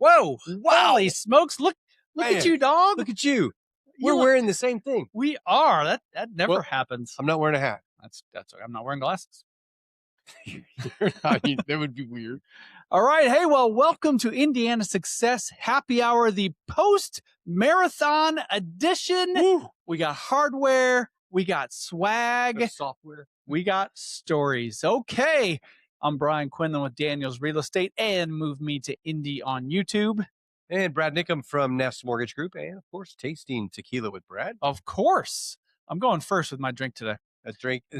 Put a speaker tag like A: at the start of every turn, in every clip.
A: Whoa!
B: Wow.
A: Holy smokes! Look
B: Man,
A: at you, dog.
B: Look at you. We're wearing the same thing.
A: We are. That never happens.
B: I'm not wearing a hat.
A: That's I'm not wearing glasses.
B: That would be weird.
A: All right. Hey, well, welcome to Indiana Success Happy Hour, the post-marathon edition.
B: Woo.
A: We got hardware. We got swag.
B: There's software.
A: We got stories. Okay. I'm Brian Quinlan with Daniels Real Estate and Move Me to Indy on YouTube.
B: And Brad Niccum from Nest Mortgage Group. And, of course, Tasting Tequila with Brad.
A: Of course. I'm going first with my drink today.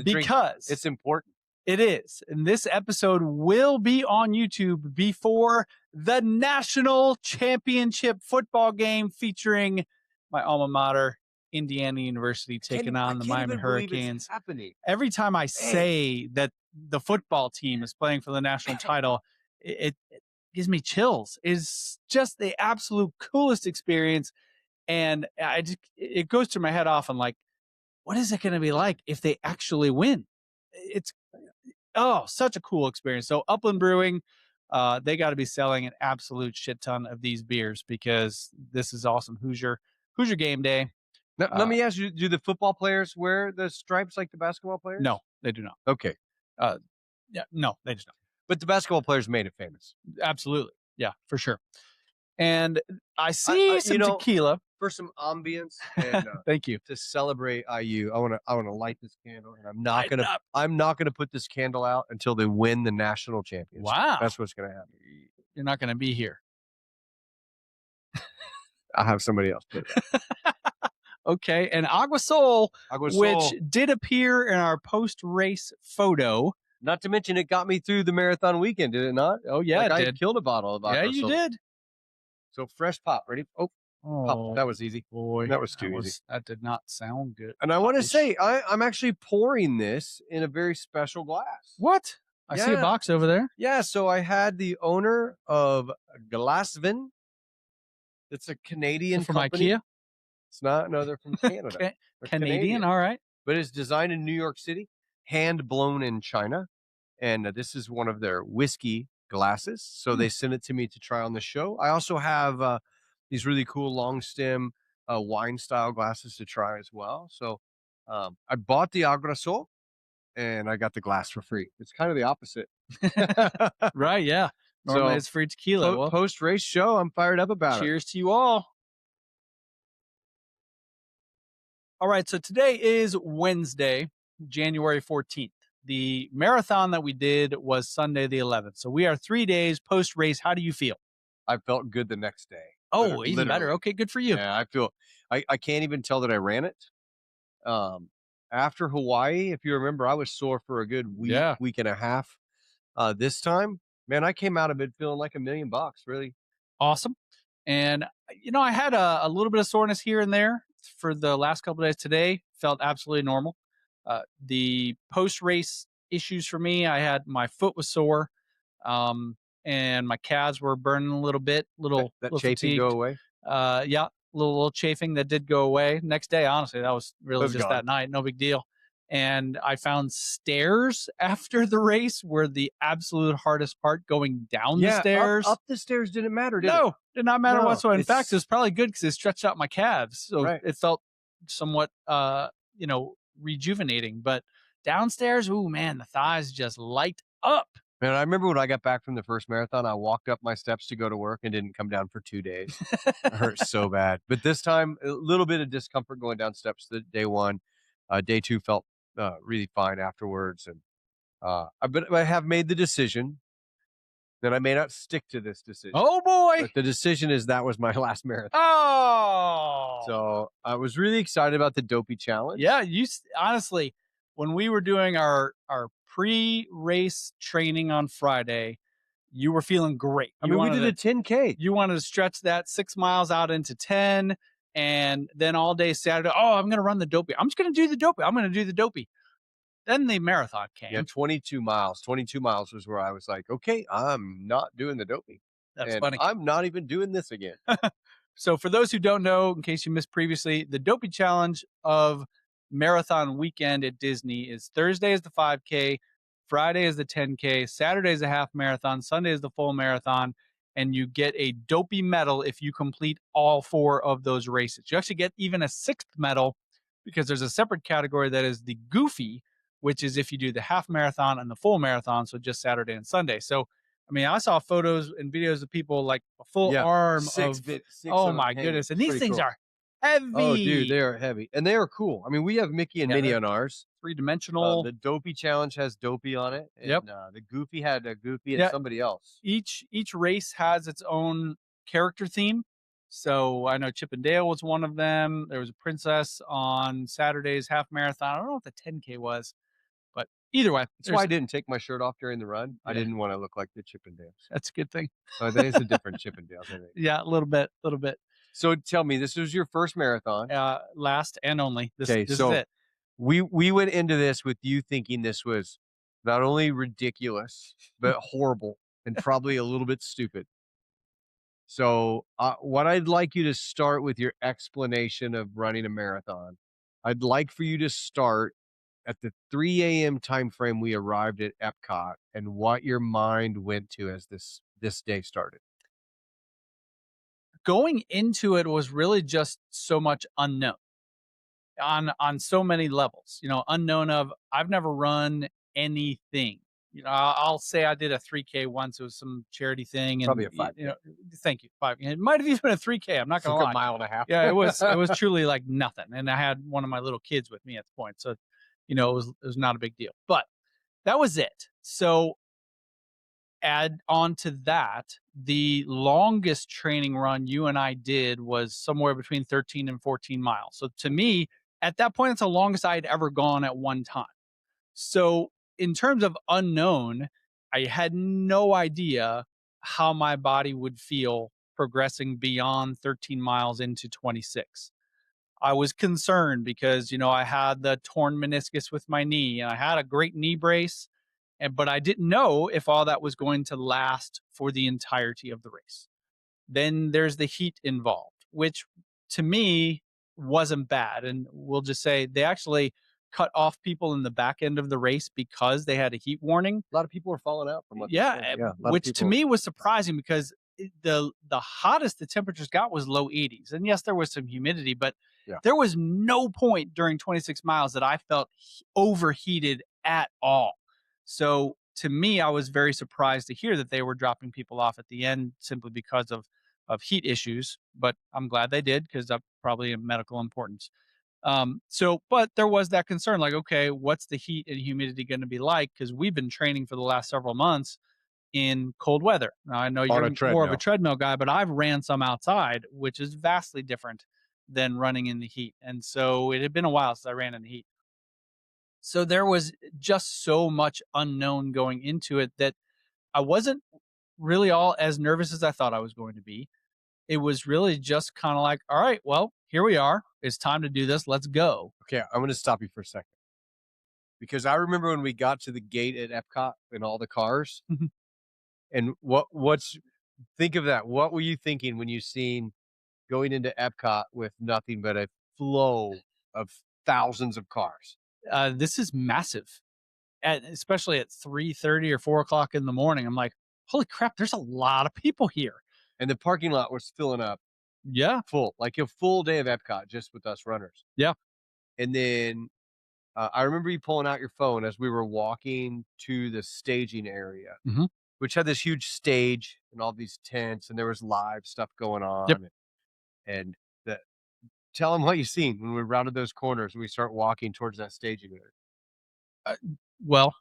B: Because it's important.
A: It is. And this episode will be on YouTube before the national championship football game featuring my alma mater, Indiana University, taking on the Miami Hurricanes. Every time I say that the football team is playing for the national title, it gives me chills. It's just the absolute coolest experience. And it goes through my head often like, what is it going to be like if they actually win? It's such a cool experience. So Upland Brewing, they got to be selling an absolute shit ton of these beers because this is awesome. Hoosier game day.
B: Now, let me ask you, do the football players wear the stripes like the basketball players?
A: No, they do not.
B: Okay.
A: No, they just don't.
B: But the basketball players made it famous.
A: Absolutely. Yeah, for sure. And I see some tequila.
B: For some ambience and
A: thank you.
B: To celebrate IU, I want to light this candle, and I'm not gonna put this candle out until they win the national championship.
A: Wow,
B: that's what's gonna happen.
A: You're not gonna be here.
B: I'll have somebody else put it out.
A: Okay, and Agua Sol, which did appear in our post-race photo.
B: Not to mention, it got me through the marathon weekend, did it not?
A: Oh yeah,
B: I killed a bottle of Agua Sol.
A: Yeah, you did.
B: So fresh pop, ready? Oh, that was easy.
A: Boy,
B: that was too easy.
A: That did not sound good.
B: And I want to say, I'm actually pouring this in a very special glass.
A: What? I see a box over there.
B: Yeah, so I had the owner of Glassvin. It's a Canadian
A: from
B: company.
A: IKEA?
B: It's not. No, they're from Canada.
A: They're Canadian, all right.
B: But it's designed in New York City, hand blown in China. And this is one of their whiskey glasses. So they sent it to me to try on the show. I also have these really cool long stem wine style glasses to try as well. So I bought the Agua Sol and I got the glass for free. It's kind of the opposite.
A: Right, yeah. Normally it's free tequila.
B: Post race show, I'm fired up about it.
A: Cheers to you all. All right, so today is Wednesday, January 14th. The marathon that we did was Sunday the 11th. So we are 3 days post race. How do you feel?
B: I felt good the next day.
A: Oh, even better. Okay, good for you.
B: Yeah, I can't even tell that I ran it. After Hawaii, if you remember, I was sore for a good week and a half. This time, man, I came out of it feeling like $1 million, really.
A: Awesome. And, I had a little bit of soreness here and there for the last couple of days. Today felt absolutely normal. The post-race issues for me, my foot was sore. And my calves were burning a little bit, little
B: chafing
A: fatigued.
B: go away.
A: Yeah, little chafing that did go away. Next day, honestly, that was really just that night, no big deal. And I found stairs after the race were the absolute hardest part. Going down the stairs,
B: up the stairs didn't matter. Did
A: not matter whatsoever. In fact, it was probably good because it stretched out my calves, so it felt somewhat, rejuvenating. But downstairs, ooh man, the thighs just light up.
B: Man, I remember when I got back from the first marathon, I walked up my steps to go to work and didn't come down for 2 days. It hurt so bad. But this time, a little bit of discomfort going down steps day one. Day two felt really fine afterwards. And I have made the decision that I may not stick to this decision.
A: Oh, boy.
B: But the decision is that was my last marathon.
A: Oh.
B: So I was really excited about the Dopey Challenge.
A: Yeah, honestly, when we were doing our pre-race training on Friday, you were feeling great.
B: We did a 10K.
A: You wanted to stretch that 6 miles out into 10, and then all day Saturday, I'm going to run the Dopey. I'm just going to do the Dopey. I'm going to do the Dopey. Then the marathon came.
B: Yeah, 22 miles. 22 miles was where I was like, okay, I'm not doing the Dopey.
A: That's funny.
B: I'm not even doing this again.
A: So for those who don't know, in case you missed previously, the Dopey Challenge of marathon weekend at Disney is Thursday is the 5K, Friday is the 10K, Saturday is a half marathon, Sunday is the full marathon, and you get a dopey medal if you complete all 4 of those races. You actually get even a 6th medal because there's a separate category that is the goofy, which is if you do the half marathon and the full marathon, so just Saturday and Sunday. So, I mean, I saw photos and videos of people like a full
B: Yeah,
A: arm of,
B: six
A: oh
B: of them
A: my
B: hanging.
A: goodness, and
B: It's
A: these
B: pretty
A: things
B: cool.
A: are
B: Oh, dude, they
A: heavy,
B: are heavy and they are cool. I mean, we have Mickey and
A: yeah,
B: Minnie
A: they're
B: on ours.
A: three-dimensional.
B: The Dopey challenge has Dopey on it,
A: Yep.
B: and the Goofy had a Goofy and
A: Yeah,
B: somebody else.
A: each race has its own character theme. So I know Chip and Dale was one of them. There was a princess on Saturday's half marathon. I don't know what the 10K was, but either way,
B: That's why
A: there's
B: I didn't take my shirt off during the run. I
A: yeah,
B: didn't want to look like the Chippendales.
A: that's a good thing.
B: I think it's a different Chippendales, I think.
A: Yeah, a little bit, a little bit.
B: So tell me, this was your first marathon.
A: Last and only.
B: Okay,
A: This is
B: so
A: it.
B: we went into this with you thinking this was not only ridiculous, but horrible and probably a little bit stupid. So, what I'd like you to start with your explanation of running a marathon. I'd like for you to start at the 3 a.m. time frame we arrived at Epcot and what your mind went to as this day started.
A: Going into it was really just so much unknown on so many levels. You know, unknown of I've never run anything. You know, I'll say I did a 3K once. It was some charity thing,
B: Probably
A: and
B: a 5K.
A: thank you. It might have even been a 3K. I'm not
B: It's
A: gonna
B: like a
A: lie.
B: mile and a half.
A: Yeah, it was truly like nothing. And I had one of my little kids with me at the point, so it was not a big deal. But that was it. So add on to that, the longest training run you and I did was somewhere between 13 and 14 miles. So to me, at that point, it's the longest I had ever gone at one time. So in terms of unknown, I had no idea how my body would feel progressing beyond 13 miles into 26. I was concerned because, I had the torn meniscus with my knee and I had a great knee brace, but I didn't know if all that was going to last for the entirety of the race. Then there's the heat involved, which to me wasn't bad. And we'll just say they actually cut off people in the back end of the race because they had a heat warning.
B: A lot of people are falling out from what they
A: Yeah,
B: say. Yeah, a lot of
A: which to
B: people.
A: me was surprising because the hottest the temperatures got was low 80s. And yes, there was some humidity, but
B: Yeah.
A: there was no point during 26 miles that I felt overheated at all. So to me, I was very surprised to hear that they were dropping people off at the end simply because of heat issues. But I'm glad they did because that's probably a medical importance. But there was that concern, like, okay, what's the heat and humidity going to be like? Because we've been training for the last several months in cold weather. Now, I know
B: On a
A: you're more of a
B: treadmill.
A: treadmill guy, but I've ran some outside, which is vastly different than running in the heat. And so it had been a while since I ran in the heat. So there was just so much unknown going into it that I wasn't really all as nervous as I thought I was going to be. It was really just kind of like, all right, well, here we are. It's time to do this. Let's go.
B: Okay, I'm going to stop you for a second because I remember when we got to the gate at Epcot and all the cars
A: Mhm.
B: and what's think of that. What were you thinking when you seen going into Epcot with nothing but a flow of thousands of cars?
A: This is massive, especially at 3:30 or 4 o'clock in the morning. I'm like, holy crap, there's a lot of people here.
B: And the parking lot was filling up
A: Yeah.
B: full, like a full day of Epcot just with us runners.
A: Yeah.
B: And then I remember you pulling out your phone as we were walking to the staging area,
A: Mhm.
B: which had this huge stage and all these tents, and there was live stuff going
A: Yep.
B: on. And the, tell them what you seen when we rounded those corners and we start walking towards that staging area.
A: Uh, well,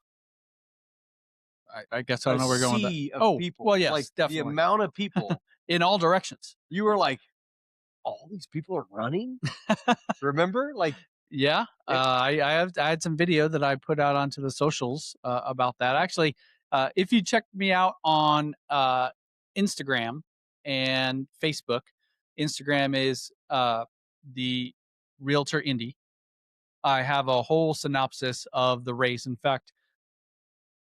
A: I guess I
B: A
A: don't know where we're going with that.
B: sea of
A: Oh,
B: people,
A: well,
B: like
A: yes,
B: the
A: definitely.
B: amount of people.
A: In all directions.
B: You were like, all these people are running. Remember, like
A: Yeah.
B: it,
A: I had some video that I put out onto the socials about that. Actually, if you check me out on Instagram and Facebook, Instagram is the Realtor Indie. I have a whole synopsis of the race. In fact,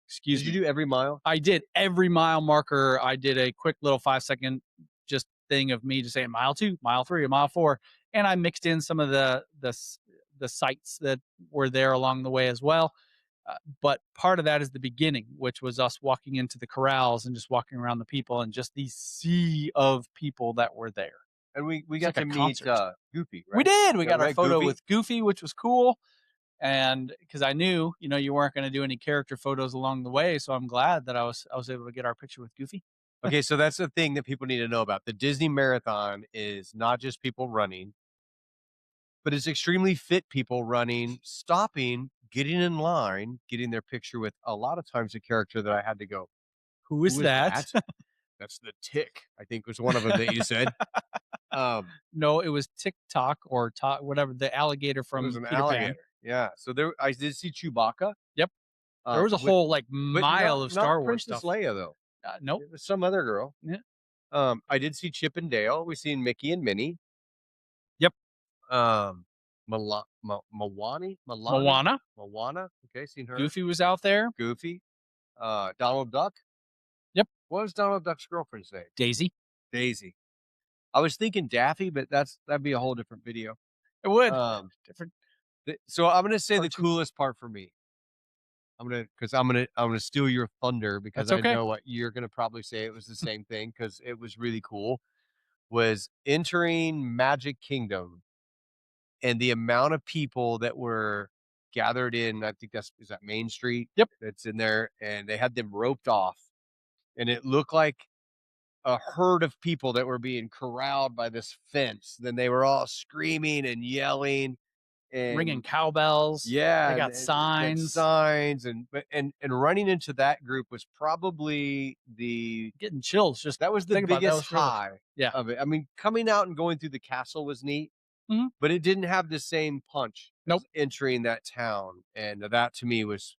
A: excuse
B: did you
A: me,
B: do every mile?
A: I did every mile marker. I did a quick little 5 second just thing of me just saying mile 2, mile 3, mile 4, and I mixed in some of the sites that were there along the way as well. But part of that is the beginning, which was us walking into the corrals and just walking around the people and just the sea of people that were there.
B: And we
A: It's
B: got
A: like a
B: to meet
A: concert.
B: Goofy,
A: We
B: right?
A: did. We
B: Is that
A: got our
B: right?
A: photo
B: Goofy?
A: with Goofy, which was cool. And because I knew, you weren't going to do any character photos along the way, so I'm glad that I was able to get our picture with Goofy.
B: Okay, so that's the thing that people need to know about. The Disney Marathon is not just people running, but it's extremely fit people running, stopping, getting in line, getting their picture with a lot of times a character that I had to go,
A: Who is
B: who is
A: that?
B: that? That's the Tick, I think was one of them that you said.
A: No, it was TikTok or whatever, the alligator
B: It was
A: from
B: an
A: Peter Pan.
B: alligator. Yeah. So I did see Chewbacca.
A: Yep. There was a
B: With,
A: whole
B: but
A: mile of
B: not
A: Star Wars
B: Princess
A: stuff.
B: Leia though.
A: Nope.
B: It was some other girl.
A: Yeah.
B: I did see Chip and Dale. We seen Mickey and Minnie.
A: Yep.
B: Milani?
A: Moana.
B: Moana. Okay, seen her.
A: Goofy was out there.
B: Goofy. Donald Duck.
A: Yep.
B: What was Donald Duck's girlfriend's name?
A: Daisy.
B: Daisy. I was thinking Daffy, but that'd be a whole different video.
A: It would. Different.
B: So I'm gonna say
A: cartoon.
B: the coolest part for me. I'm gonna steal your thunder because
A: That's okay.
B: I know what you're gonna probably say. It was the same thing because it was really cool. Was entering Magic Kingdom and the amount of people that were gathered in. I think is that Main Street.
A: Yep.
B: That's in there, and they had them roped off, and it looked like a herd of people that were being corralled by this fence. Then they were all screaming and yelling and
A: Ringing cowbells.
B: yeah,
A: They got signs.
B: And running into that group was probably
A: Getting chills. Just
B: that was the
A: think about
B: biggest
A: that was
B: high
A: Yeah.
B: of it. I mean, coming out and going through the castle was neat,
A: Mhm.
B: but it didn't have the same punch
A: Nope.
B: as entering that town. And that to me was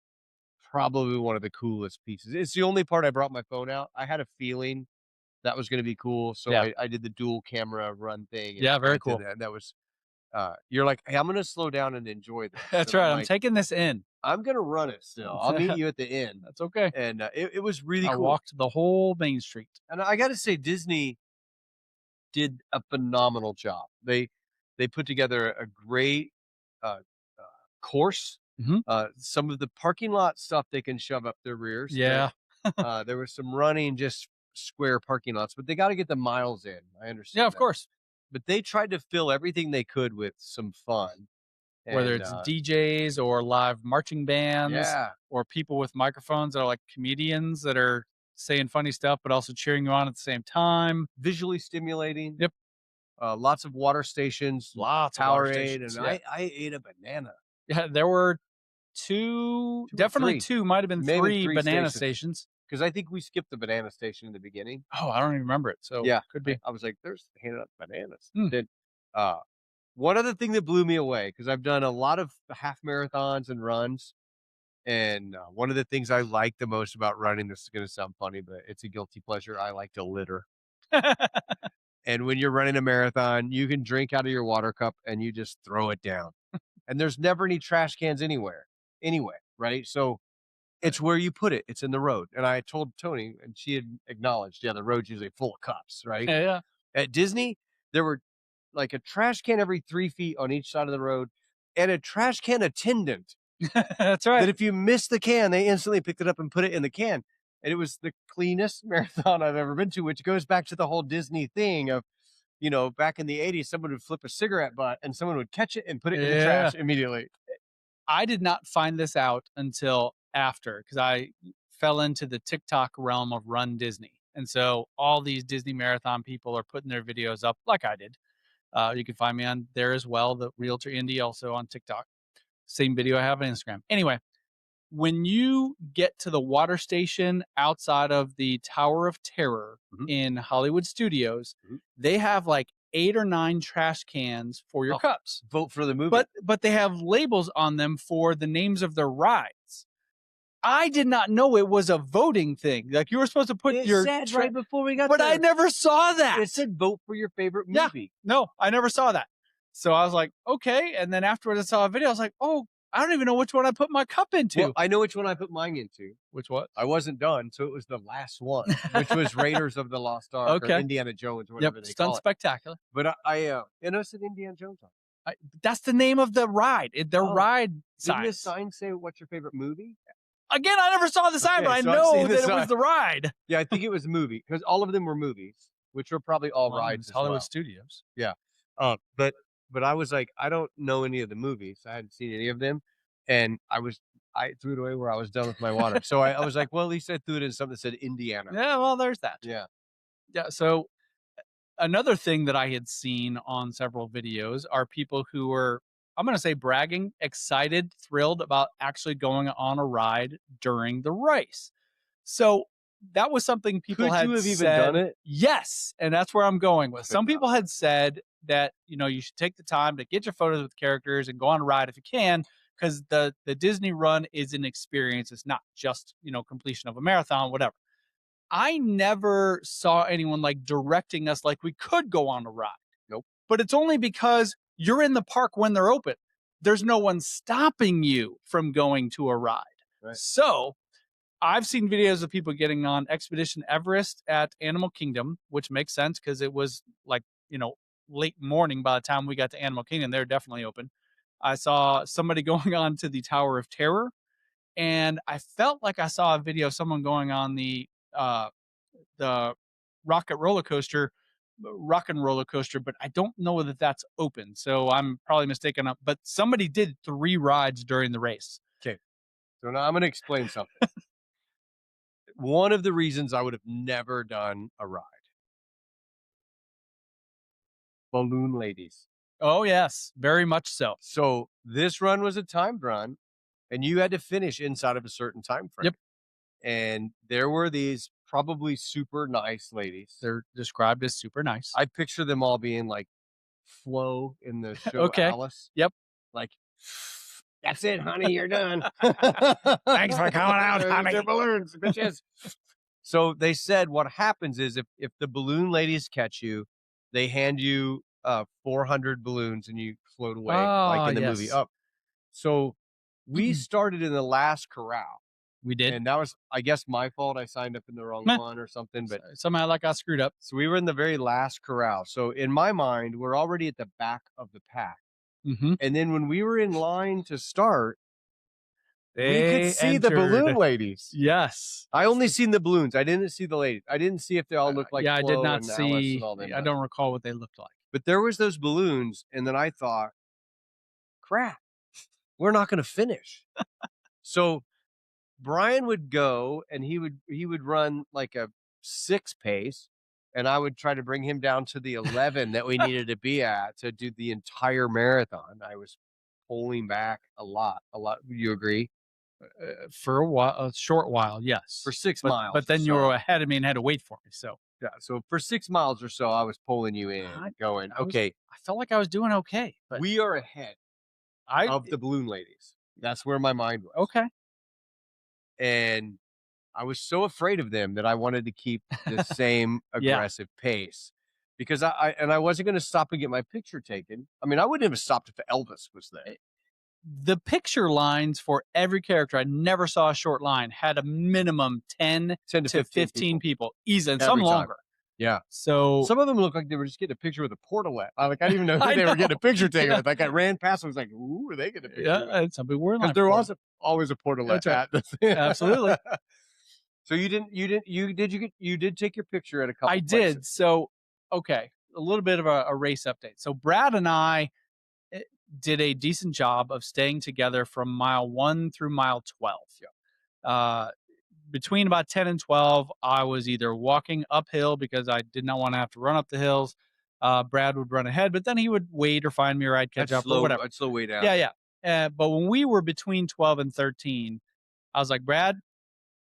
B: probably one of the coolest pieces. It's the only part I brought my phone out. I had a feeling that was going to be cool. So
A: Yeah.
B: I did the dual camera run thing. And
A: Yeah, very
B: I did
A: cool.
B: that was, you're like, hey, I'm going to slow down and enjoy this.
A: That's
B: And
A: right. I'm
B: like,
A: taking this in.
B: I'm going to run it still. I'll meet you at the end.
A: That's okay.
B: And it was really
A: I
B: cool.
A: walked the whole Main Street.
B: And I got to say, Disney did a phenomenal job. They put together a great uh, course.
A: Mhm.
B: Some of the parking lot stuff they can shove up their rears.
A: Yeah.
B: There was some running just square parking lots, but they got to get the miles in. I understand.
A: Yeah, of
B: that.
A: course.
B: But they tried to fill everything they could with some fun.
A: Whether
B: And,
A: it's DJs or live marching bands
B: yeah,
A: or people with microphones that are like comedians that are saying funny stuff, but also cheering you on at the same time.
B: visually stimulating.
A: Yep.
B: Lots of water stations,
A: Lots of water
B: Powerade,
A: stations.
B: and
A: Yeah.
B: I ate a banana.
A: Yeah, there were two,
B: Two or
A: definitely
B: three.
A: two, might have been
B: Maybe
A: three banana stations.
B: Because I think we skipped the banana station in the beginning.
A: Oh, I don't even remember it. So
B: Yeah,
A: could be.
B: I was like, "There's handing out bananas."
A: Hmm.
B: Then, one other thing that blew me away because I've done a lot of half marathons and runs, and one of the things I like the most about running, this is going to sound funny, but it's a guilty pleasure. I like to litter. And when you're running a marathon, you can drink out of your water cup and you just throw it down, and there's never any trash cans anywhere, right? So it's where you put it. It's in the road. And I told Tony, and she had acknowledged, yeah, the road's usually full of cups, right?
A: Yeah.
B: At Disney, there were like a trash can every 3 feet on each side of the road and a trash can attendant
A: That's right.
B: that if you missed the can, they instantly picked it up and put it in the can. And it was the cleanest marathon I've ever been to, which goes back to the whole Disney thing of, back in the 80s, someone would flip a cigarette butt and someone would catch it and put it in the trash immediately.
A: I did not find this out until after because I fell into the TikTok realm of RunDisney. And so all these Disney marathon people are putting their videos up like I did. You can find me on there as well, the Realtor Indie, also on TikTok. Same video I have on Instagram. Anyway, when you get to the water station outside of the Tower of Terror in Hollywood Studios, they have like 8 or 9 trash cans for your cups.
B: Vote for the movie.
A: But they have labels on them for the names of their rides. I did not know it was a voting thing. Like you were supposed to put your
B: said right before we got
A: but
B: there.
A: I never saw that.
B: It said vote for your favorite movie.
A: No, I never saw that. So I was like, okay. And then afterwards I saw a video. I was like, oh, I don't even know which one I put my cup into.
B: Well, I know which one I put mine into.
A: Which one?
B: I wasn't done, so it was the last one, which was Raiders of the Lost Ark or Indiana Jones, or whatever they call
A: Stunt
B: it.
A: Spectacular.
B: But I said Indiana Jones on it.
A: That's the name of the ride. The ride
B: Didn't the
A: signs.
B: sign say what's your favorite movie?
A: Again, I never saw the sign, but I
B: so I've
A: know
B: seen the
A: that it
B: sign.
A: was the ride.
B: Yeah, I think it was a movie because all of them were movies, which were probably all rides as
A: Hollywood
B: well.
A: Studios.
B: Yeah. But I was like, I don't know any of the movies. I hadn't seen any of them. And I threw it away where I was done with my water. So I was like, well, at least I threw it in something that said Indiana.
A: Yeah, well, there's that.
B: Yeah.
A: Yeah. So another thing that I had seen on several videos are people who were, I'm going to say, bragging, excited, thrilled about actually going on a ride during the race. So that was something people
B: Could
A: had
B: you have
A: said,
B: even done it?
A: Yes, and that's where I'm going with. Some
B: Could
A: people had said that, you should take the time to get your photos with characters and go on a ride if you can, because the Disney run is an experience. It's not just, completion of a marathon, whatever. I never saw anyone like directing us like we could go on a ride.
B: Nope.
A: But it's only because you're in the park when they're open. There's no one stopping you from going to a ride.
B: Right.
A: So I've seen videos of people getting on Expedition Everest at Animal Kingdom, which makes sense because it was like, late morning by the time we got to Animal Kingdom. They're definitely open. I saw somebody going on to the Tower of Terror, and I felt like I saw a video of someone going on the Rocket roller coaster, Rockin' Roller Coaster, but I don't know that that's open. So I'm probably mistaken. But somebody did 3 rides during the race.
B: Okay. So now I'm going to explain something. One of the reasons I would have never done a ride. Balloon ladies.
A: Oh, yes, very much so.
B: So this run was a timed run, and you had to finish inside of a certain time frame.
A: Yep.
B: And there were these probably super nice ladies.
A: They're described as super nice.
B: I picture them all being like Flo in the show
A: Okay.
B: Alice.
A: Yep.
B: Like, that's it, honey, you're done.
A: Thanks for coming out, honey.
B: Your balloons, bitches. So they said what happens is if the balloon ladies catch you, they hand you 400 balloons and you float away like in the movie Up. So we started in the last corral.
A: We did.
B: And that was, I guess, my fault. I signed up in the wrong one or something. But
A: somehow like I screwed up.
B: So we were in the very last corral. So in my mind, we're already at the back of the pack.
A: Mm-hmm.
B: And then when we were in line to start, we
A: They
B: could see the balloon ladies.
A: Yes.
B: I only seen the balloons. I didn't see the ladies. I didn't see if they all looked like
A: I
B: Flo
A: did not
B: and
A: see.
B: Alice and all them.
A: I don't recall what they looked like.
B: But there was those balloons, and then I thought, crap, we're not going to finish. So Brian would go, and he would run like a 6 pace, and I would try to bring him down to the 11 that we needed to be at to do the entire marathon. I was pulling back a lot. Would you agree?
A: For a short while, yes.
B: For 6 miles.
A: But then you were ahead of me and had to wait for me. So
B: yeah, so for 6 miles or so, I was pulling you in, going, okay.
A: I felt like I was doing okay. But
B: we are ahead of the balloon ladies. That's where my mind was.
A: Okay.
B: And I was so afraid of them that I wanted to keep the same aggressive pace. Because I wasn't going to stop and get my picture taken. I mean, I wouldn't have stopped if Elvis was there.
A: The picture lines for every character, I never saw a short line, had a minimum 10 to 15 people. Easy, and some longer.
B: Yeah.
A: So
B: some of them looked like they were just getting a picture with a portalette. I didn't even know who they were getting a picture taken with. Like I ran past and was like, ooh, are they getting a picture?
A: Yeah, and some people were in line.
B: Because there was always a portalette.
A: That's right. Absolutely.
B: So you did take your picture at a couple places.
A: I did. So, okay, a little bit of a race update. So Brad and I did a decent job of staying together from mile 1 through mile 12. Yeah. Between about 10 and 12, I was either walking uphill because I did not want to have to run up the hills. Brad would run ahead, but then he would wait or find me or I'd catch up or whatever.
B: I'd slow way down.
A: Yeah. But when we were between 12 and 13, I was like, Brad,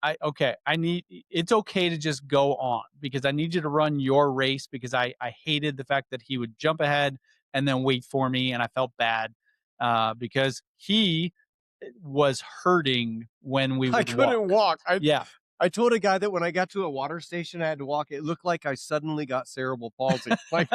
A: it's okay to just go on because I need you to run your race because I hated the fact that he would jump ahead and then wait for me. And I felt bad because he was hurting when we would
B: I couldn't walk.
A: Yeah.
B: I told a guy that when I got to a water station, I had to walk. It looked like I suddenly got cerebral palsy. like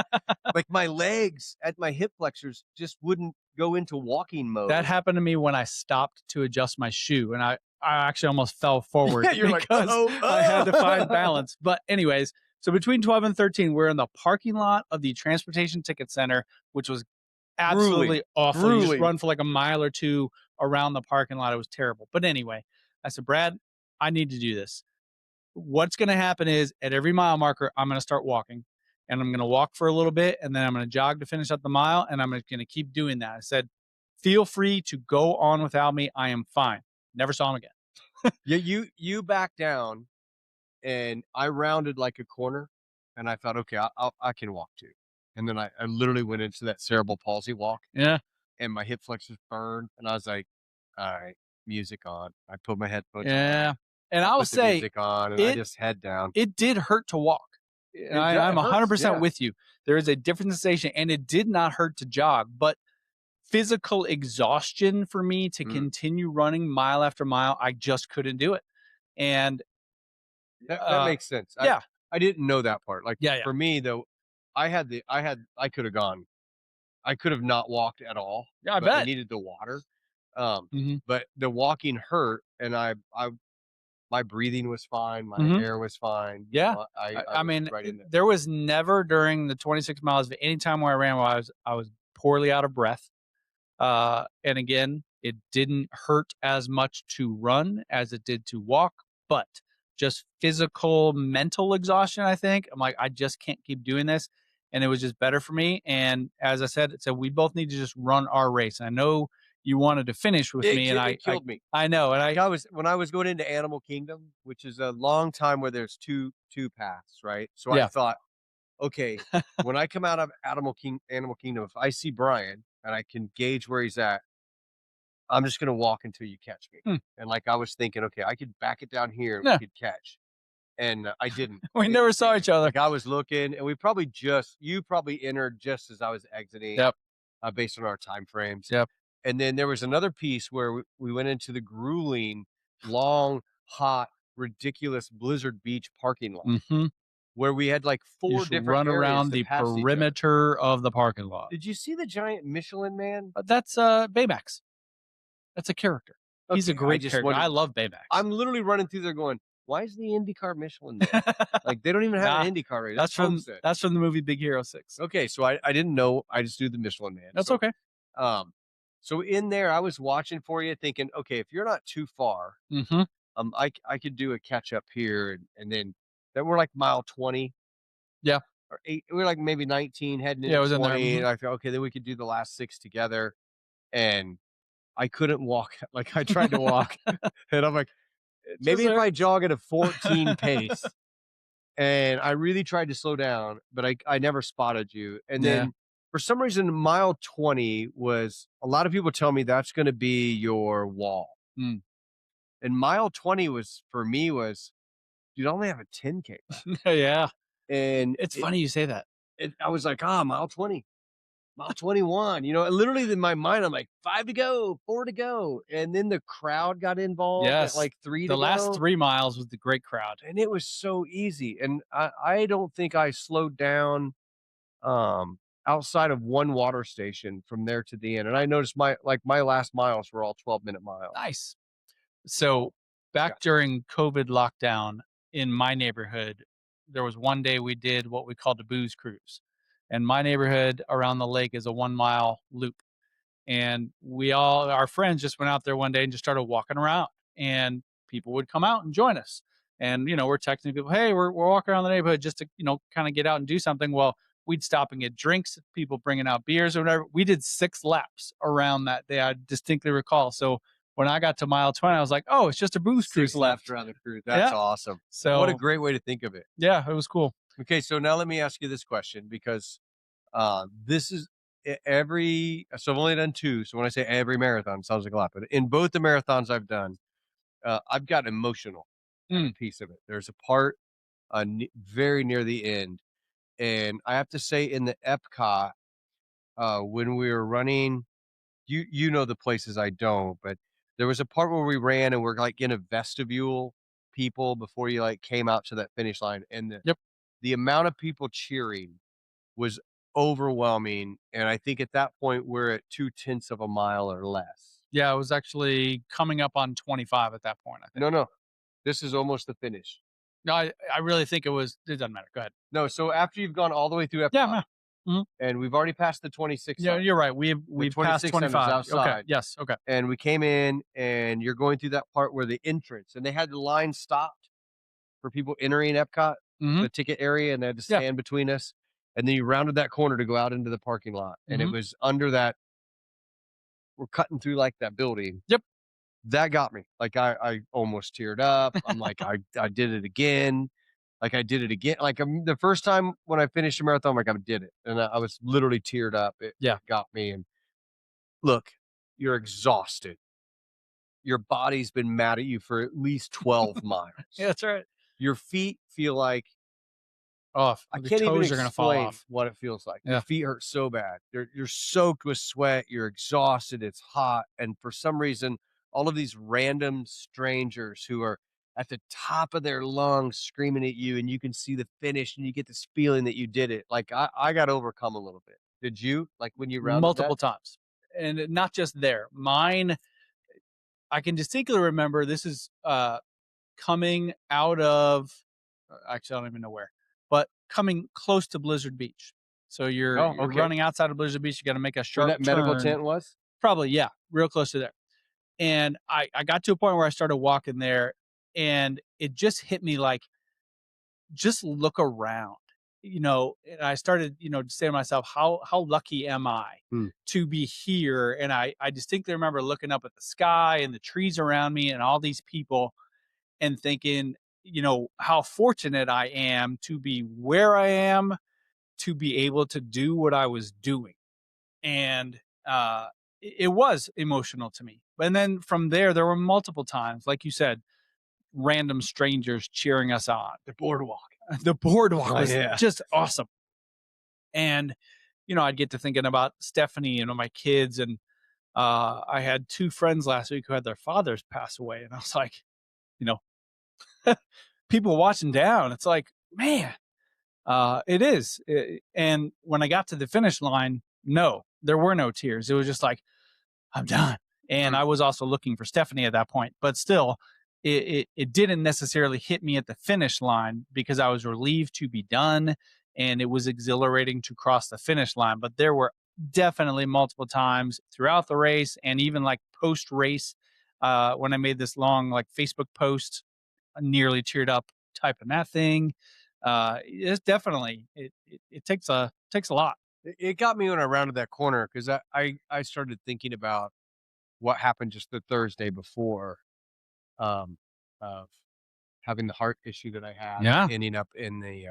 B: my legs at my hip flexors just wouldn't go into walking mode.
A: That happened to me when I stopped to adjust my shoe. And I actually almost fell forward because I had to find balance. But anyways, so between 12 and 13, we're in the parking lot of the Transportation Ticket Center, which was absolutely
B: Grueling.
A: awful. You just
B: Grueling.
A: run for like a mile or two around the parking lot. It was terrible. But anyway, I said, Brad, I need to do this. What's going to happen is at every mile marker, I'm going to start walking and I'm going to walk for a little bit and then I'm going to jog to finish up the mile. And I'm going to keep doing that. I said, feel free to go on without me. I am fine. Never saw him again.
B: Yeah, you backed down, and I rounded like a corner, and I thought, okay, I can walk too. And then I literally went into that cerebral palsy walk,
A: Yeah.
B: and my hip flexors burned, and I was like, all right, music on. I put my headphones
A: Yeah.
B: on,
A: And
B: I
A: I will
B: put the
A: say
B: music on, and I
A: it
B: just head down.
A: it did hurt to walk. I'm
B: It hurts,
A: 100%
B: yeah.
A: with you. There is a different sensation, and it did not hurt to jog, but physical exhaustion for me to
B: Mm.
A: continue running mile after mile, I just couldn't do it. And
B: That makes sense.
A: yeah,
B: I didn't know that part. Like,
A: yeah, yeah.
B: for me, though, I could have gone. I could have not walked at all,
A: Yeah, I
B: but I
A: bet.
B: needed the water. Um,
A: Mhm,
B: but the walking hurt, and I my breathing was fine, my
A: mhm.
B: air was fine,
A: Yeah.
B: I
A: I
B: was
A: mean,
B: right in there.
A: there was never during the 26 miles of any time where I ran where I was poorly out of breath. And again, it didn't hurt as much to run as it did to walk, but just physical, mental exhaustion, I think. I'm like, I just can't keep doing this. And it was just better for me. And as I said, so we both need to just run our race. And I know you wanted to finish with me, and
B: It killed me.
A: I know. And
B: Like, when I was going into Animal Kingdom, which is a long time where there's two paths, right? So I
A: yeah,
B: thought, okay, when I come out of Animal Kingdom, if I see Brian and I can gauge where he's at, I'm just gonna walk until you catch me.
A: hmm,
B: And, like, I was thinking, okay, I could back it down here and we
A: yeah,
B: could catch. And I didn't.
A: we never saw each other.
B: Like, I was looking, and you probably entered just as I was exiting,
A: Yep,
B: based on our time frames.
A: yep.
B: And then there was another piece where we went into the grueling, long, hot, ridiculous Blizzard Beach parking lot
A: Hmm.
B: where we had like
A: You
B: 4
A: just
B: different
A: run
B: areas
A: around
B: that
A: the
B: passed each other.
A: perimeter of the parking lot.
B: Did you see the giant Michelin Man?
A: But that's Baymax. That's a character. He's a
B: Okay, I
A: great
B: just
A: character.
B: wondered.
A: I love Baymax.
B: I'm literally running through there going, "Why is the IndyCar Michelin there?" Like, they don't even have
A: Nah,
B: an IndyCar race.
A: that's
B: That's
A: from
B: Homestead.
A: that's from the movie Big Hero 6.
B: Okay, so I didn't know. I just knew the Michelin Man.
A: That's
B: So,
A: okay.
B: um, so in there, I was watching for you, thinking, okay, if you're not too far,
A: Mhm.
B: I could do a catch up here, then we're like mile 20
A: Yeah.
B: or 8. We're like maybe 19 heading
A: Yeah, it
B: into
A: was in there.
B: 20,
A: Mhm.
B: and I thought, okay, then we could do the last 6 together. And I couldn't walk. Like, I tried to walk, and I'm like,
A: It just
B: maybe if I
A: hurt.
B: jog at a 14 pace. And I really tried to slow down, but I never spotted you. And
A: Yeah.
B: then for some reason, mile 20 was a lot of people tell me that's going to be your wall.
A: Mm.
B: And mile 20 was for me was, dude, I only have a 10K left.
A: Yeah.
B: And
A: It's funny you say that.
B: I was like, mile 20, mile 21, and literally in my mind, I'm like 5 to go, 4 to go. And then the crowd got involved at
A: Yes.
B: like 3 to
A: The last
B: go.
A: 3 miles was the great crowd.
B: And it was so easy. And I don't think I slowed down um outside of one water station from there to the end. And I noticed my last miles were all 12-minute miles.
A: Nice. So, back
B: Gotcha.
A: during COVID lockdown in my neighborhood, there was one day we did what we called a booze cruise. And my neighborhood around the lake is a 1-mile loop. And our friends just went out there one day and just started walking around, and people would come out and join us. And we're texting people, hey, we're walking around the neighborhood just to kind of get out and do something. Well, we'd stop and get drinks, people bringing out beers or whatever. We did 6 laps around that day, I distinctly recall. So when I got to mile 20, I was like, oh, it's just a booze
B: 6
A: cruise
B: laps
A: left.
B: around the cruise. That's
A: Yeah.
B: awesome. What a
A: So
B: great way to think of it.
A: yeah, it was cool.
B: Okay, so now let me ask you this question, because this is so I've only done 2. So when I say every marathon, it sounds like a lot, but in both the marathons I've done, I've got emotional at a
A: Mm,
B: piece of it. There's a part very near the end, and I have to say, in the Epcot, when we were running, you know the places I don't, but there was a part where we ran and we're like in a vestibule, people, before you like came out to that finish line, and
A: yep.
B: the amount of people cheering was overwhelming. And I think at that point we're at 2/10 of a mile or less.
A: Yeah, it was actually coming up on 25 at that point, I think.
B: No, no, this is almost the finish.
A: No, I really think it doesn't matter. Go ahead.
B: No, so after you've gone all the way through
A: Yeah,
B: Epcot,
A: yeah. Mhm.
B: and we've already passed the 26
A: Yeah,
B: sign.
A: you're right.
B: The
A: We've passed
B: 26 sign is
A: 25. Okay.
B: outside.
A: Yes. Okay.
B: And we came in, and you're going through that part where the entrance, and they had the line stopped for people entering Epcot,
A: Mhm.
B: the ticket area, and they had to
A: Yeah.
B: stand between us. And then you rounded that corner to go out into the parking lot, and it
A: Mhm.
B: was under that. We're cutting through like that building.
A: Yep.
B: That got me. Like I almost teared up. I'm like, I did it again. Like I did it again. Like the first time when I finished a marathon, like I did it, and I was literally teared up.
A: Yeah.
B: It got me. And look, you're exhausted. Your body's been mad at you for at least 12 miles.
A: Yeah, that's right.
B: Your feet feel like
A: Off.
B: I
A: The
B: can't even
A: toes are gonna fall
B: explain
A: off.
B: what it feels like. Your
A: Yeah.
B: feet hurt so bad. You're soaked with sweat. You're exhausted. It's hot. And for some reason, all of these random strangers who are at the top of their lungs screaming at you, and you can see the finish, and you get this feeling that you did it. Like I got overcome a little bit. Did you? Like when you rounded that?
A: Multiple times. And not just there. Mine, I can distinctly remember this is coming out of actually I don't even know where, but coming close to Blizzard Beach. So
B: Oh,
A: you're
B: okay.
A: running outside of Blizzard Beach, you gotta make a
B: Where
A: sharp
B: that medical
A: turn.
B: tent was?
A: Probably, yeah, real close to there. And I got to a point where I started walking there, and it just hit me like, just look around, and I started, to say to myself, how lucky am I
B: Hmm.
A: to be here? And I distinctly remember looking up at the sky and the trees around me and all these people and thinking, how fortunate I am to be where I am, to be able to do what I was doing. And it was emotional to me. And then from there were multiple times, like you said, random strangers cheering us on.
B: The boardwalk.
A: The boardwalk
B: Oh
A: was
B: yeah.
A: just awesome. And, I'd get to thinking about Stephanie and my kids. And I had two friends last week who had their fathers pass away. And I was like, you know, people watching down. It's like, man, it is. And when I got to the finish line, no, there were no tears. It was just like, I'm done. And
B: Hmm.
A: I was also looking for Stephanie at that point, but still, it didn't necessarily hit me at the finish line because I was relieved to be done and it was exhilarating to cross the finish line. But there were definitely multiple times throughout the race and even like post race when I made this long like Facebook post, nearly teared up typing that thing. It's definitely it takes a lot.
B: It got me when I rounded that corner because I started thinking about what happened just the Thursday before, of having the heart issue that I had,
A: Yeah,
B: ending up in the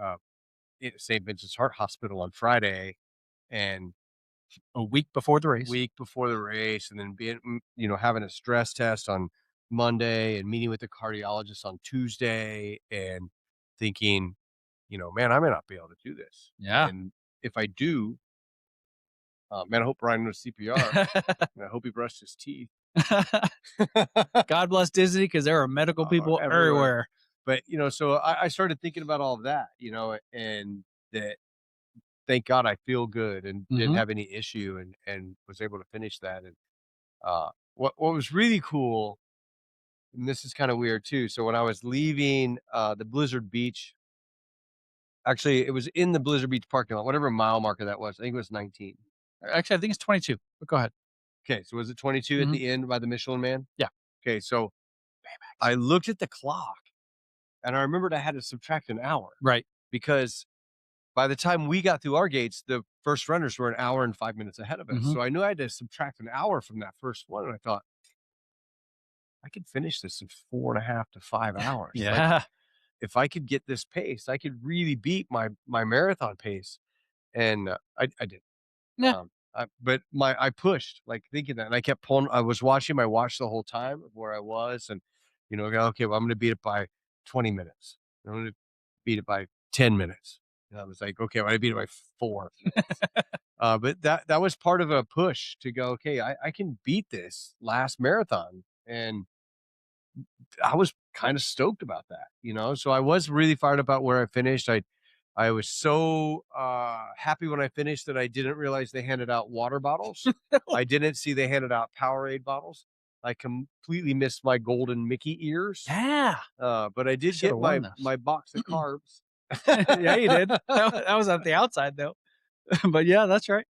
B: uh, St. Vincent's Heart Hospital on Friday, and
A: a week before the race.
B: week before the race, and then being having a stress test on Monday, and meeting with the cardiologist on Tuesday, and thinking, man, I may not be able to do this,
A: Yeah.
B: and if I do, man, I hope Brian knows CPR. And I hope he brushed his teeth.
A: God bless Disney because there are medical people
B: Everywhere.
A: everywhere.
B: But, so I started thinking about all of that, and that thank God I feel good and didn't
A: Mhm.
B: have any issue, and was able to finish that. And what was really cool, and this is kind of weird too. So when I was leaving the Blizzard Beach, actually it was in the Blizzard Beach parking lot, whatever mile marker that was. I think it was 19.
A: Actually, I think it's 22, but go ahead.
B: Okay, so was it 22 at
A: Mhm.
B: the end by the Michelin Man?
A: Yeah.
B: Okay, so I looked at the clock, and I remembered I had to subtract an hour
A: Right.
B: because by the time we got through our gates, the first runners were an hour and 5 minutes ahead of us.
A: Mhm.
B: So I knew I had to subtract an hour from that first one. And I thought, I could finish this in 4.5 to 5 hours. Like,
A: Yeah.
B: if I could get this pace, I could really beat my marathon pace. And I did.
A: Yeah.
B: But I pushed, like thinking that, and I kept pulling. I was watching my watch the whole time of where I was, and okay, well, I'm going to beat it by 20 minutes. I'm going to beat it by 10 minutes. And I was like, okay, well, I beat it by 4 minutes. But that was part of a push to go, okay, I can beat this last marathon, and I was kind of stoked about that, So I was really fired about where I finished. I was so happy when I finished that I didn't realize they handed out water bottles. I didn't see they handed out Powerade bottles. I completely missed my golden Mickey ears.
A: Yeah.
B: But I did
A: Should
B: get
A: have
B: my
A: worn those.
B: my box of carbs.
A: Yeah, you did. That was at the outside though. But yeah, that's right.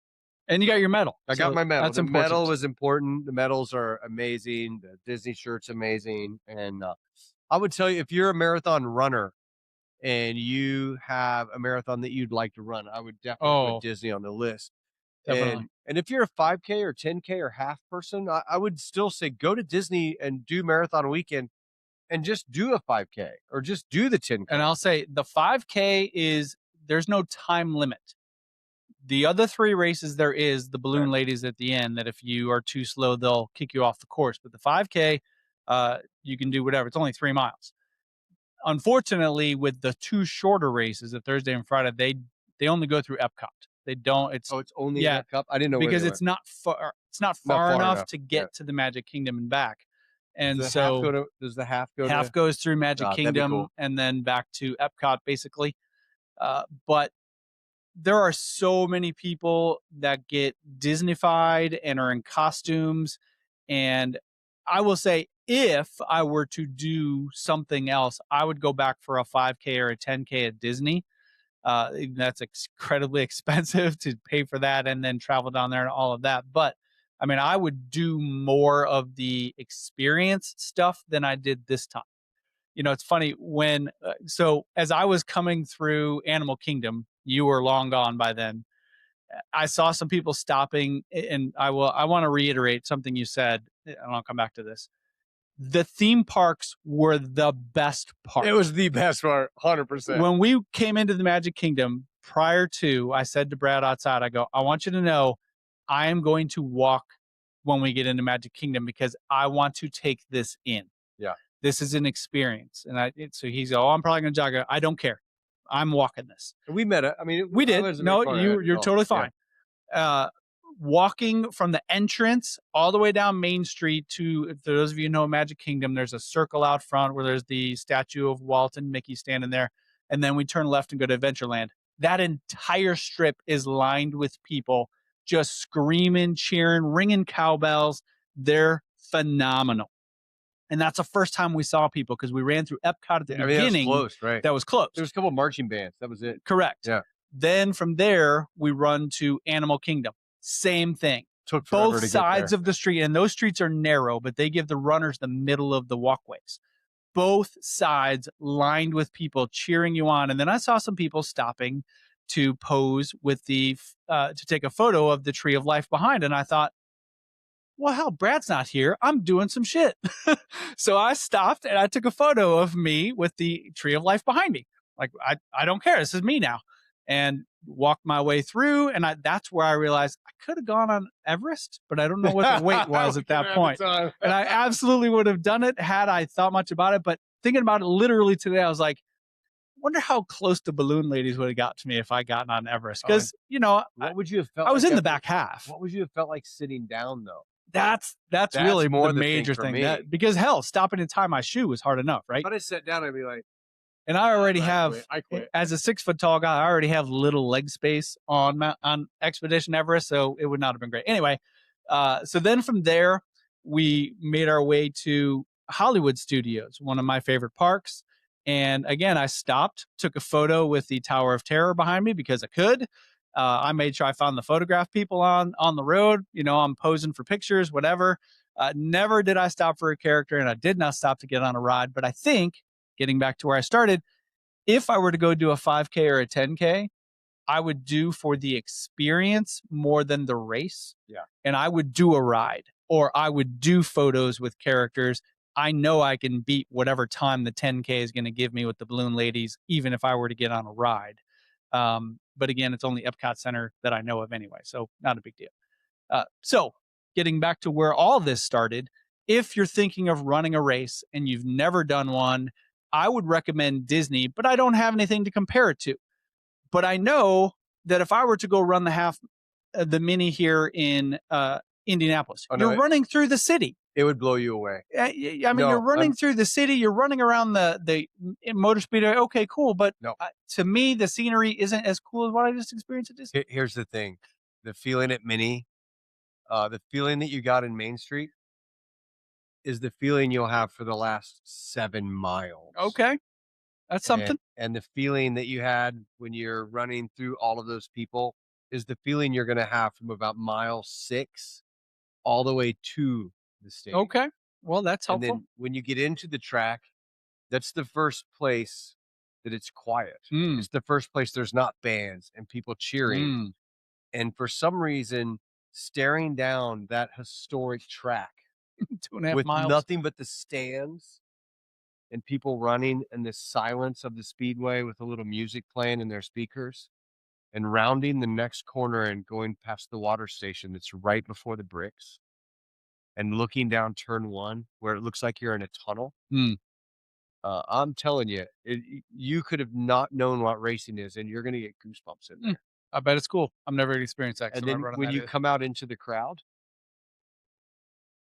A: And you got your medal.
B: I got
A: So
B: my medal.
A: that's
B: The
A: important.
B: medal was important. The medals are amazing. The Disney shirt's amazing. And I would tell you, if you're a marathon runner and you have a marathon that you'd like to run, I would definitely put
A: Oh,
B: Disney on the list.
A: definitely.
B: And if you're a 5K or 10K or half person, I would still say go to Disney and do marathon weekend and just do a 5K or just do the 10K.
A: And I'll say the 5K there's no time limit. The other 3 races there is the balloon ladies at the end that if you are too slow, they'll kick you off the course. But the 5K, you can do whatever. It's only 3 miles. Unfortunately, with the 2 shorter races, the Thursday and Friday, they only go through Epcot. They don't. It's
B: it's only
A: yeah,
B: Epcot. I didn't know
A: because
B: where
A: it's not far. It's not far enough to get to the Magic Kingdom and back. And
B: does
A: so
B: the half go to?
A: half goes through Magic
B: That'd be
A: Kingdom
B: cool.
A: and then back to Epcot, basically. But there are so many people that get Disneyfied and are in costumes. And I will say, if I were to do something else, I would go back for a 5K or a 10K at Disney. That's incredibly expensive to pay for that and then travel down there and all of that. But I mean, I would do more of the experience stuff than I did this time. You know, it's funny so as I was coming through Animal Kingdom, you were long gone by then. I saw some people stopping, and I want to reiterate something you said, and I'll come back to this. The theme parks were the best part.
B: It was the best part, 100%.
A: When we came into the Magic Kingdom, I said to Brad outside, I want you to know I am going to walk when we get into Magic Kingdom because I want to take this in.
B: Yeah.
A: This is an experience. And so he's, I'm probably going to jog. I don't care. I'm walking this.
B: We met it. I mean,
A: we did. No, you're totally fine. Yeah. Walking from the entrance all the way down Main Street to those of you who know Magic Kingdom, there's a circle out front where there's the statue of Walt and Mickey standing there. And then we turn left and go to Adventureland. That entire strip is lined with people just screaming, cheering, ringing cowbells. They're phenomenal. And that's the first time we saw people because we ran through Epcot at the beginning.
B: That was closed, right?
A: That was closed.
B: There was a couple of marching bands. That was it.
A: Correct.
B: Yeah.
A: Then from there, we run to Animal Kingdom. Same thing.
B: Took
A: both sides of the street, and those streets are narrow, but they give the runners the middle of the walkways. Both sides lined with people cheering you on. And then I saw some people stopping to pose with to take a photo of the Tree of Life behind. And I thought, well, hell, Brad's not here. I'm doing some shit. So I stopped and I took a photo of me with the Tree of Life behind me. Like, I don't care. This is me now. And walked my way through. And that's where I realized I could have gone on Everest, but I don't know what the weight was at that point. And I absolutely would have done it had I thought much about it. But thinking about it literally today, I was like, wonder how close the balloon ladies would have got to me if I gotten on Everest. Because,
B: what would you have felt?
A: I was in the back half.
B: What would you have felt like sitting down, though?
A: That's really more the major thing. Because hell, stopping to tie my shoe was hard enough, right?
B: But I sat down, I'd be like,
A: and I already
B: I quit.
A: As a 6 foot tall guy, I already have little leg space on Expedition Everest, so it would not have been great. Anyway, so then from there, we made our way to Hollywood Studios, one of my favorite parks. And again, I stopped, took a photo with the Tower of Terror behind me because I could. I made sure I found the photograph people on the road. I'm posing for pictures, whatever. Never did I stop for a character, and I did not stop to get on a ride. But I think, getting back to where I started, if I were to go do a 5K or a 10K, I would do for the experience more than the race.
B: Yeah.
A: And I would do a ride, or I would do photos with characters. I know I can beat whatever time the 10K is going to give me with the balloon ladies, even if I were to get on a ride. But again, it's only Epcot Center that I know of anyway, so not a big deal. So getting back to where all this started, if you're thinking of running a race and you've never done one, I would recommend Disney, but I don't have anything to compare it to. But I know that if I were to go run the mini here in Indianapolis, you're running through the city.
B: It would blow you away.
A: I mean, you're running through the city. You're running around the motor speedway. Okay, cool. But to me, the scenery isn't as cool as what I just experienced at Disney.
B: Here's the thing. The feeling at Mini, the feeling that you got in Main Street is the feeling you'll have for the last 7 miles.
A: Okay. That's something.
B: And the feeling that you had when you're running through all of those people is the feeling you're going to have from about mile 6 all the way to the stadium.
A: Okay. Well, that's
B: And
A: helpful.
B: then when you get into the track, that's the first place that it's quiet.
A: Mm,
B: It's the first place there's not bands and people cheering.
A: mm.
B: And for some reason, staring down that historic track
A: 2.5
B: with
A: miles.
B: nothing but the stands and people running and the silence of the speedway with a little music playing in their speakers and rounding the next corner and going past the water station that's right before the bricks and looking down turn 1 where it looks like you're in a tunnel.
A: Mm,
B: I'm telling you, you could have not known what racing is, and you're gonna get goosebumps in
A: mm.
B: there.
A: I bet it's cool. I've never experienced that 'cause
B: And
A: I'm not
B: then
A: running
B: when
A: that
B: you
A: either.
B: come out into the crowd,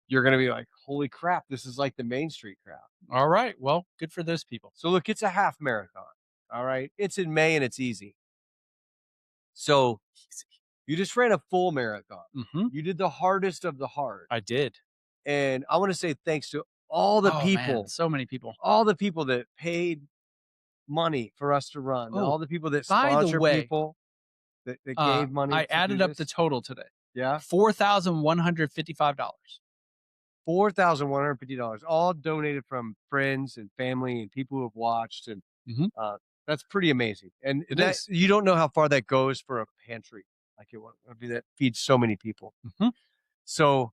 B: you're gonna be like, "Holy crap, this is like the Main Street crowd."
A: All right. Well, good for those people.
B: So look, it's a half marathon, all right? It's in May and it's easy. So you just ran a full marathon.
A: Mhm.
B: You did the hardest of the hard.
A: I did.
B: And I wanna say thanks to
A: Oh, man, so many people.
B: all the people that paid money for us to run,
A: Oh,
B: all the people that
A: by the
B: sponsor
A: way,
B: people that gave money
A: I
B: to do
A: added up the
B: this.
A: total today.
B: Yeah?
A: $4,155.
B: $4,150, all donated from friends and family and people who have watched, and
A: Mhm.
B: uh, that's pretty amazing. And
A: It
B: that
A: is.
B: you don't know how far that goes for a pantry, like I mean, that feeds so many people.
A: Mhm.
B: So,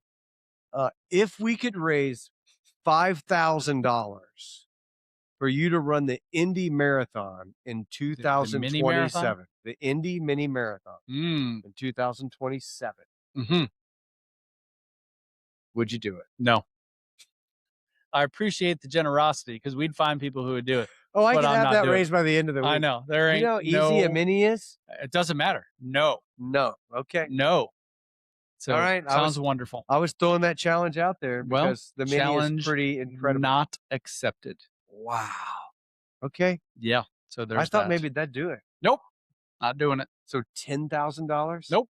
B: if we could raise $5,000 for you to run the Indy Marathon in
A: The mini marathon?
B: 2027, the Indy Mini Marathon
A: Mm.
B: in 2027,
A: Mhm.
B: would you do it?
A: No. I appreciate the generosity because we'd find people who would do it,
B: Oh, I
A: but
B: could
A: I'm
B: have
A: not
B: that
A: doing it.
B: raised by the end of the
A: I
B: week.
A: know. There
B: You know
A: ain't
B: how easy a
A: no
B: mini is?
A: it doesn't matter. No.
B: No. Okay.
A: No.
B: All
A: So,
B: right.
A: sounds wonderful.
B: I was throwing that challenge out there
A: Well,
B: because the mini is
A: challenge
B: pretty incredible.
A: not accepted.
B: Wow. Okay.
A: Yeah. So
B: I
A: there's
B: thought
A: that.
B: maybe that'd do it.
A: Nope. Not doing it.
B: So $10,000?
A: Nope.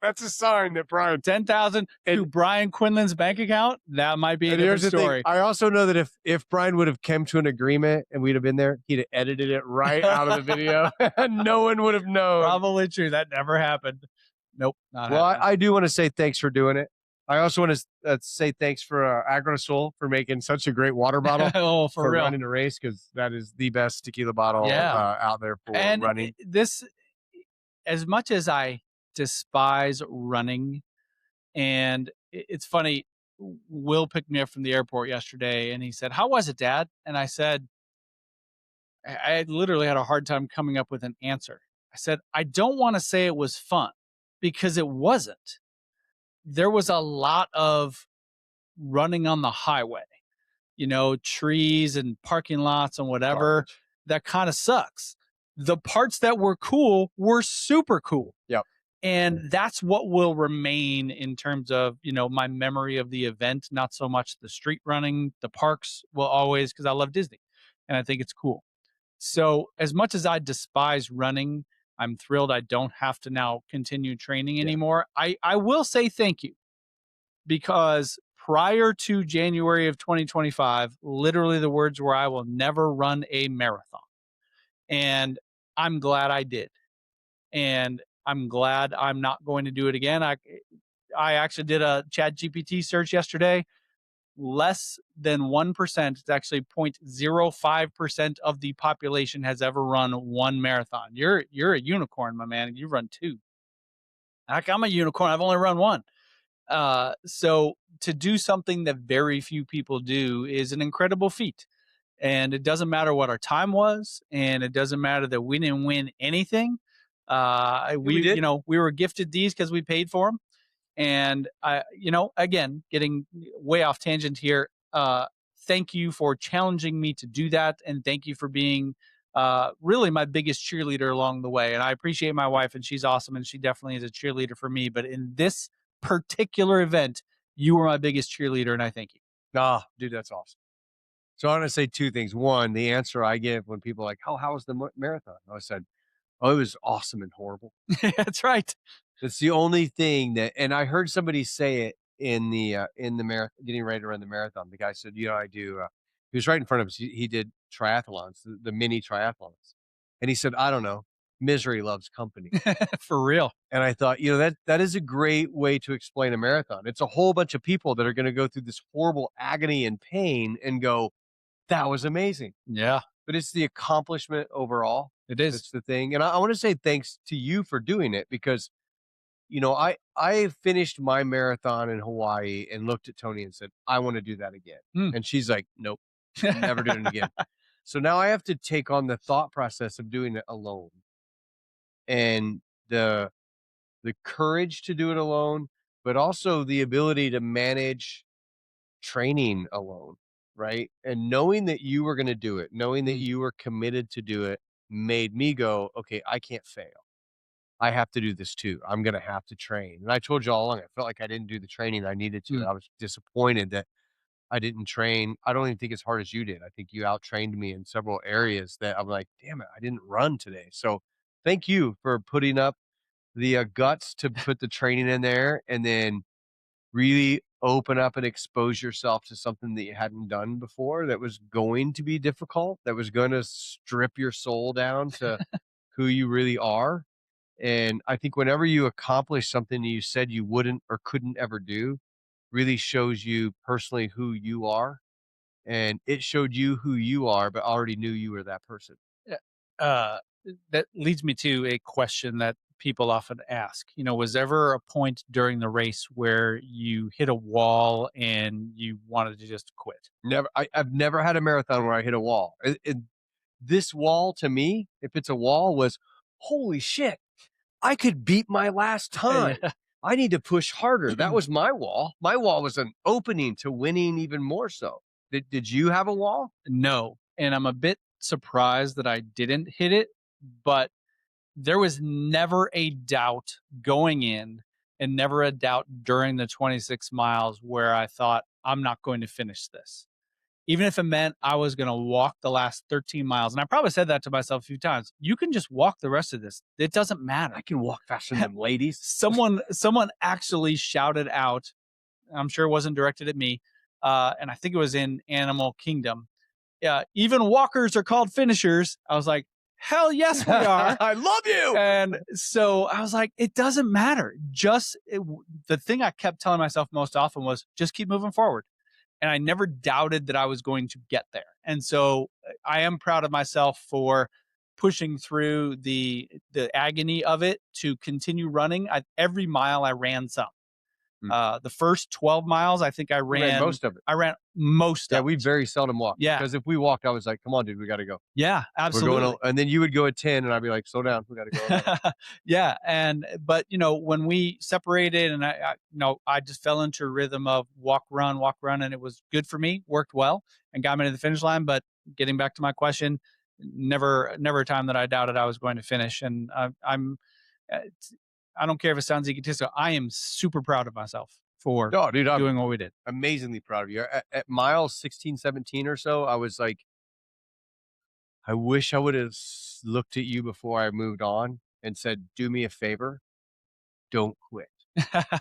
B: That's a sign that Brian.
A: 10,000 to
B: And-
A: Brian Quinlan's bank account. That might be a
B: And
A: different
B: here's the thing.
A: story.
B: I also know that if Brian would have come to an agreement and we'd have been there, he'd have edited it right out of the video. And no one would have known.
A: Probably true. That never happened. Nope. Not
B: Well,
A: happening.
B: I do want to say thanks for doing it. I also want to say thanks for Agronasol for making such a great water bottle
A: Oh, for real.
B: running a race, because that is the best tequila bottle
A: Yeah.
B: out there for
A: And
B: running.
A: this, as much as I despise running, and it's funny, Will picked me up from the airport yesterday and he said, "How was it, Dad?" And I said, I literally had a hard time coming up with an answer. I said, I don't want to say it was fun because it wasn't. There was a lot of running on the highway, trees and parking lots and whatever.
B: Garbage.
A: That kind of sucks. The parts that were cool were super cool.
B: Yep.
A: And that's what will remain in terms of, my memory of the event, not so much the street running. The parks will always, because I love Disney and I think it's cool. So, as much as I despise running, I'm thrilled I don't have to now continue training anymore. I will say thank you, because prior to January of 2025, literally the words were, I will never run a marathon. And I'm glad I did. And I'm glad I'm not going to do it again. I actually did a Chat GPT search yesterday. Less than 1%, it's actually 0.05% of the population has ever run one marathon. You're a unicorn, my man. You run two. Heck, I'm a unicorn. I've only run one. So to do something that very few people do is an incredible feat. And it doesn't matter what our time was, and it doesn't matter that we didn't win anything.
B: We did.
A: We were gifted these because we paid for them. And again, getting way off tangent here. Thank you for challenging me to do that, and thank you for being really my biggest cheerleader along the way. And I appreciate my wife, and she's awesome, and she definitely is a cheerleader for me. But in this particular event, you were my biggest cheerleader, and I thank you.
B: Ah, dude, that's awesome. So I want to say two things. One, the answer I give when people are like, "Oh, how was the marathon?" I said, "Oh, it was awesome and horrible."
A: That's right.
B: That's the only thing that, and I heard somebody say it in the marathon, getting ready to run the marathon. The guy said, I do. He was right in front of us. He did triathlons, the mini triathlons, and he said, "I don't know. misery loves company.
A: For real.
B: And I thought, that is a great way to explain a marathon. It's a whole bunch of people that are going to go through this horrible agony and pain and go, that was amazing.
A: Yeah,
B: But it's the accomplishment overall.
A: it is.
B: That's the thing. And I want to say thanks to you for doing it because, I finished my marathon in Hawaii and looked at Tony and said, I want to do that again.
A: Mm.
B: And she's like, nope, never doing it again. So now I have to take on the thought process of doing it alone and the courage to do it alone, but also the ability to manage training alone, right? And knowing that you were going to do it, knowing that
A: Mm.
B: you were committed to do it made me go, okay, I can't fail. I have to do this too. I'm going to have to train. And I told you all along, I felt like I didn't do the training I needed to.
A: Mm.
B: I was disappointed that I didn't train. I don't even think as hard as you did. I think you out trained me in several areas that I'm like, damn it, I didn't run today. So thank you for putting up the guts to put the training in there and then really open up and expose yourself to something that you hadn't done before that was going to be difficult, that was going to strip your soul down to who you really are. And I think whenever you accomplish something you said you wouldn't or couldn't ever do, really shows you personally who you are. And it showed you who you are, but already knew you were that person.
A: Yeah. Uh, that leads me to a question that people often ask. Was ever a point during the race where you hit a wall and you wanted to just quit?
B: Never, I've never had a marathon where I hit a wall. This wall to me, if it's a wall, was holy shit. I could beat my last time.
A: Yeah.
B: I need to push harder. That was my wall. My wall was an opening to winning even more so. Did you have a wall?
A: No, and I'm a bit surprised that I didn't hit it, but there was never a doubt going in and never a doubt during the 26 miles where I thought, I'm not going to finish this. Even if it meant I was going to walk the last 13 miles. And I probably said that to myself a few times. You can just walk the rest of this. It doesn't matter.
B: I can walk faster than them ladies.
A: Someone actually shouted out, I'm sure it wasn't directed at me, and I think it was in Animal Kingdom. Yeah, even walkers are called finishers. I was like, hell yes, we are.
B: I love you.
A: And so I was like, it doesn't matter. The thing I kept telling myself most often was just keep moving forward. And I never doubted that I was going to get there. And so I am proud of myself for pushing through the agony of it to continue running. Every mile I ran some. The first 12 miles, I think I ran
B: most of it.
A: I ran most
B: Yeah,
A: of
B: we
A: it.
B: very seldom walk.
A: Yeah.
B: Because if we walked, I was like, come on, dude, we got to go.
A: Yeah, absolutely.
B: We're going and then you would go at 10 and I'd be like, slow down. We got to go.
A: Yeah. But when we separated and I just fell into a rhythm of walk, run, and it was good for me, worked well and got me to the finish line. But getting back to my question, never a time that I doubted I was going to finish. And I don't care if it sounds egotistical. I am super proud of myself for doing what we did.
B: Amazingly proud of you. At miles 16, 17 or so, I was like, I wish I would have looked at you before I moved on and said, do me a favor, don't quit.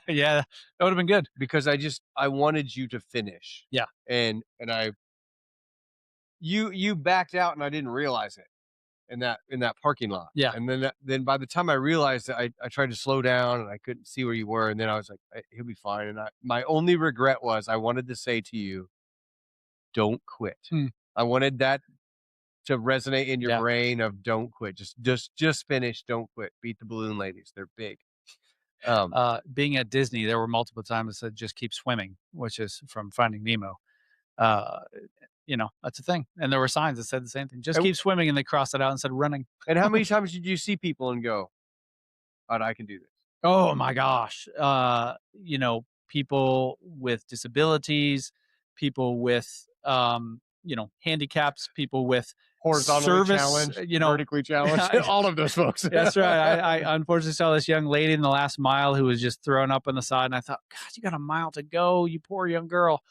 A: Yeah, that would have been good.
B: Because I wanted you to finish.
A: Yeah.
B: And you backed out and I didn't realize it in that parking lot.
A: Yeah.
B: And then by the time I realized it, I tried to slow down and I couldn't see where you were. And then I was like, he'll be fine. And my only regret was I wanted to say to you, don't quit. I wanted that to resonate in your brain of don't quit. Just finish. Don't quit. Beat the balloon ladies. They're big.
A: Being at Disney, there were multiple times that said just keep swimming, which is from Finding Nemo. That's a thing. And there were signs that said the same thing. Just keep swimming, and they crossed it out and said running.
B: And how many times did you see people and go, "Oh, I can do this"?
A: Oh my gosh. People with disabilities, people with handicaps, people with
B: horizontally challenged, vertically challenged, all of those folks.
A: That's right. I unfortunately saw this young lady in the last mile who was just thrown up on the side, and I thought, God, you got a mile to go, you poor young girl.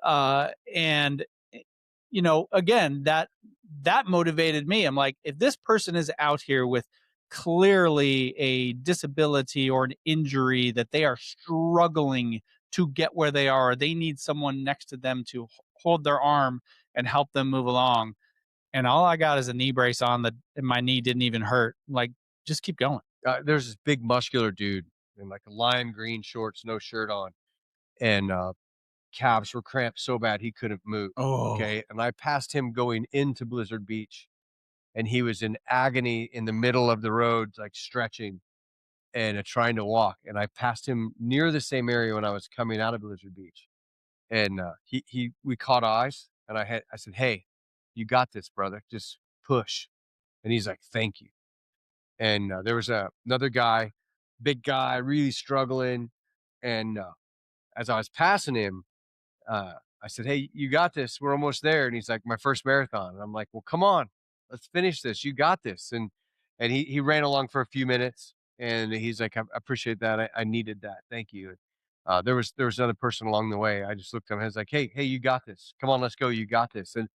A: And again, that motivated me. I'm like, if this person is out here with clearly a disability or an injury that they are struggling to get where they are, they need someone next to them to hold their arm and help them move along. And all I got is a knee brace on and my knee didn't even hurt. Like, just keep going.
B: There's this big muscular dude in like a lime green shorts, no shirt on, and calves were cramped so bad he couldn't move.
A: Oh,
B: Okay, and I passed him going into Blizzard Beach, and he was in agony in the middle of the road, like stretching and trying to walk. And I passed him near the same area when I was coming out of Blizzard Beach, and we caught eyes, and I said, "Hey, you got this, brother. Just push." And he's like, "Thank you." And there was another guy, big guy, really struggling, and as I was passing him, uh, I said, "Hey, you got this. We're almost there." And he's like, "My first marathon." And I'm like, "Well, come on, let's finish this. You got this." And he ran along for a few minutes, and he's like, "I appreciate that. I needed that. Thank you." There was another person along the way. I just looked at him. I was like, "Hey, you got this. Come on, let's go. You got this." And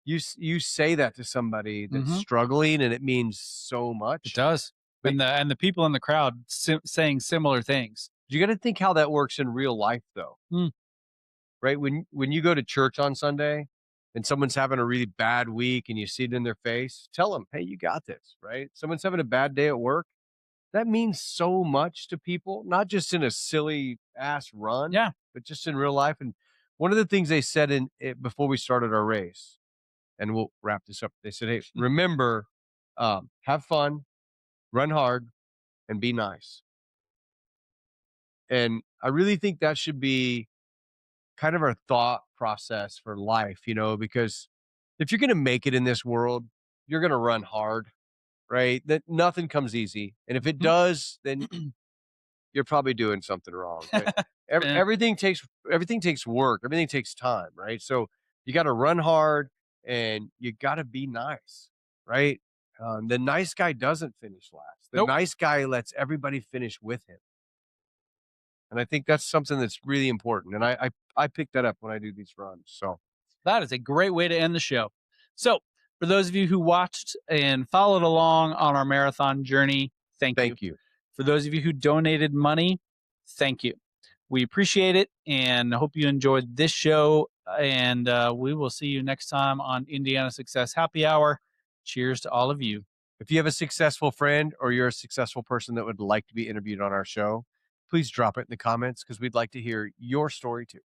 B: you say that to somebody that's
A: hmm
B: struggling, and it means so
A: it
B: much.
A: does.
B: But
A: And the people in the crowd saying similar things.
B: you got to think how that works in real life, though.
A: Mm.
B: Right? When you go to church on Sunday and someone's having a really bad week and you see it in their face, tell them, "Hey, you got this," right? Someone's having a bad day at work. That means so much to people, not just in a silly ass run,
A: Yeah.
B: but just in real life. And one of the things they said in it before we started our race, and we'll wrap this up. They said, "Hey, remember, have fun, run hard, and be nice." And I really think that should be kind of our thought process for life, because if you're going to make it in this world, you're going to run hard, right? That nothing comes easy. And if it
A: Mhm.
B: does, then you're probably doing something wrong. But
A: Yeah.
B: everything takes work. Everything takes time, right? So you got to run hard and you got to be nice, right? The nice guy doesn't finish last. The
A: Nope.
B: nice guy lets everybody finish with him. And I think that's something that's really important. And I pick that up when I do these runs. So
A: That is a great way to end the show. So, for those of you who watched and followed along on our marathon journey, thank you.
B: thank you.
A: For those of you who donated money, thank you. We appreciate it and hope you enjoyed this show. And we will see you next time on Indiana Success Happy Hour. Cheers to all of you.
B: If you have a successful friend or you're a successful person that would like to be interviewed on our show, please drop it in the comments because we'd like to hear your story too.